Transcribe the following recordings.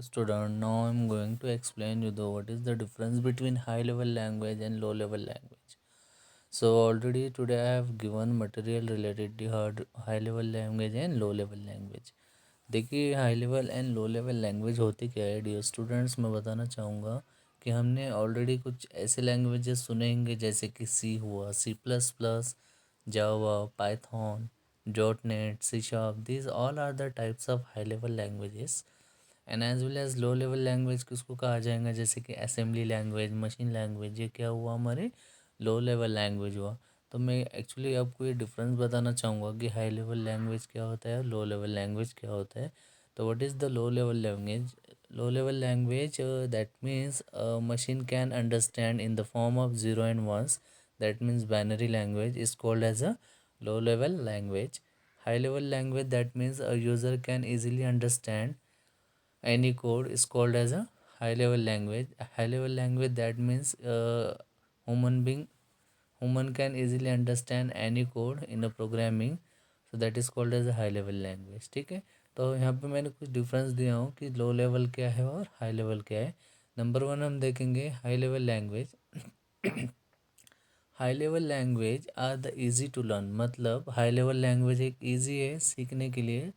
Student, now I'm going to explain you what is the difference between high level language and low level language. So already today I have given material related to high level language and low level language. देखिए high level and low level language होती क्या है dear students, मैं बताना चाहूँगा कि हमने already कुछ ऐसे लैंग्वेजेस सुनेंगे जैसे कि सी हुआ, C plus plus, Java, Python, dot net, C sharp. These all are the types of high level languages. And as well as low level language किसको कहा जाएगा, जैसे कि असेंबली लैंग्वेज, मशीन लैंग्वेज. ये क्या हुआ, हमारे लो लेवल लैंग्वेज हुआ. तो मैं एक्चुअली आपको ये डिफरेंस बताना चाहूँगा कि हाई लेवल लैंग्वेज क्या होता है और लो लेवल लैंग्वेज क्या होता है. तो what is the low level language? Low level language that means machine can understand in the form of zero and ones. That means binary language is called as a low level language. High level language, that means a user can easily understand any code, is called as a high level language. A high level language, that means human being human can easily understand any code in a programming. So that is called as a high level language. ठीक है. तो यहाँ पे मैंने कुछ difference दिया हूँ कि लो लेवल क्या है और हाई लेवल क्या है. नंबर वन हम देखेंगे high level language. High level language are the easy to learn. मतलब हाई लेवल लैंग्वेज एक इजी है सीखने के लिए.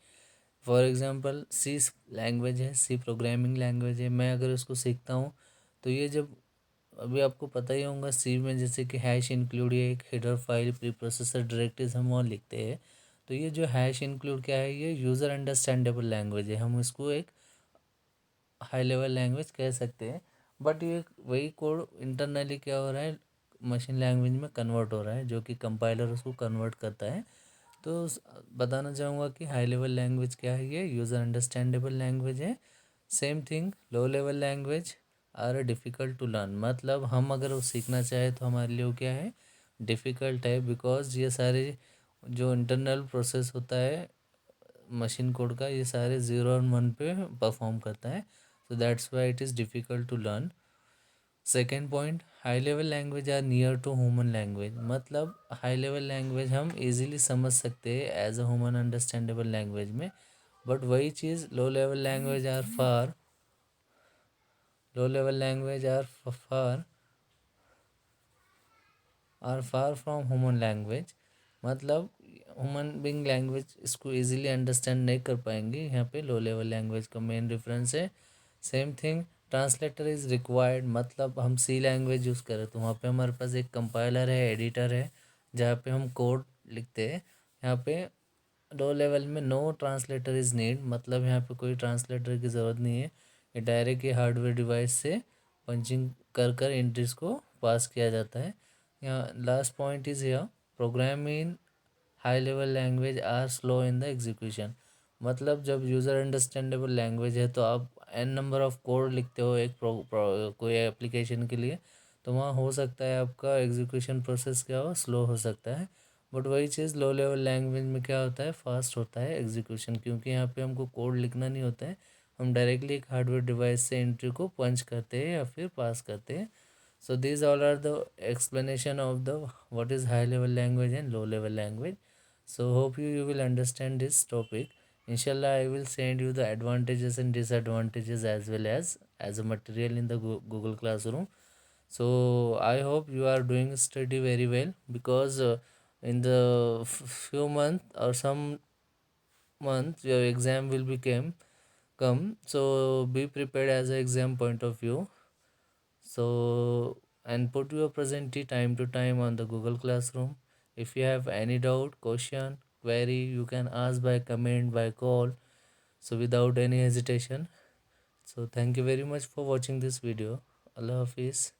फॉर एग्ज़ाम्पल सी लैंग्वेज है, सी प्रोग्रामिंग लैंग्वेज है. मैं अगर उसको सीखता हूँ तो ये जब अभी आपको पता ही होगा सी में जैसे कि हैश इंक्लूड, ये एक header file, pre processor directories हम वहाँ लिखते हैं. तो ये जो हैश इंक्लूड क्या है, ये यूज़र अंडरस्टैंडेबल लैंग्वेज है. हम इसको एक हाई लेवल लैंग्वेज कह सकते हैं. बट ये वही कोड इंटरनली क्या हो रहा है, मशीन लैंग्वेज में कन्वर्ट हो रहा है, जो कि कंपाइलर उसको कन्वर्ट करता है. तो बताना चाहूँगा कि हाई लेवल लैंग्वेज क्या है, ये यूज़र अंडरस्टैंडेबल लैंग्वेज है. Same thing low level language are difficult to learn. मतलब हम अगर वो सीखना चाहें तो हमारे लिए वो क्या है, डिफ़िकल्ट है. बिकॉज ये सारे जो इंटरनल प्रोसेस होता है मशीन कोड का, ये सारे ज़ीरो और वन पे परफॉर्म करता है. So that's why it is difficult to learn. Second point, high level language are near to human language. मतलब हाई लेवल लैंग्वेज हम इजीली समझ सकते हैं as a human understandable language में. बट वही चीज़ low level language are far from human language. मतलब human being language इसको इजीली अंडरस्टैंड नहीं कर पाएंगे. यहाँ पे लो लेवल लैंग्वेज का मेन डिफरेंस है. Same thing, translator is required. मतलब हम सी लैंग्वेज यूज़ करें तो वहाँ पे हमारे पास एक कंपाइलर है, एडिटर है, जहाँ पे हम कोड लिखते हैं. यहाँ पे लो लेवल में नो ट्रांसलेटर इज़ नीड. मतलब यहाँ पे कोई ट्रांसलेटर की ज़रूरत नहीं है. ये डायरेक्ट ही हार्डवेयर डिवाइस से पंचिंग कर कर एंट्रीज को पास किया जाता है. यहाँ last point is here, program in high level language are slow in the execution. मतलब जब यूज़र अंडरस्टैंडेबल लैंग्वेज है तो आप एन नंबर ऑफ कोड लिखते हो एक कोई एप्लीकेशन के लिए, तो वहाँ हो सकता है आपका एग्जीक्यूशन प्रोसेस क्या हो, स्लो हो सकता है. बट वही चीज़ लो लेवल लैंग्वेज में क्या होता है, फास्ट होता है एग्जीक्यूशन. क्योंकि यहाँ पे हमको कोड लिखना नहीं होता है, हम डायरेक्टली एक हार्डवेयर डिवाइस से एंट्री को पंच करते हैं या फिर पास करते हैं. So these all are the explanation of the what is high level language and low level language. So hope you will understand this topic. Inshallah, I will send you the advantages and disadvantages as a material in the Google Classroom. So I hope you are doing study very well, because in the few months or some months your exam will become come. So be prepared as a exam point of view. So, and put your presentee time to time on the Google Classroom. If you have any doubt, question, query, you can ask by comment, by call. So without any hesitation. So thank you very much for watching this video. Allah Hafiz.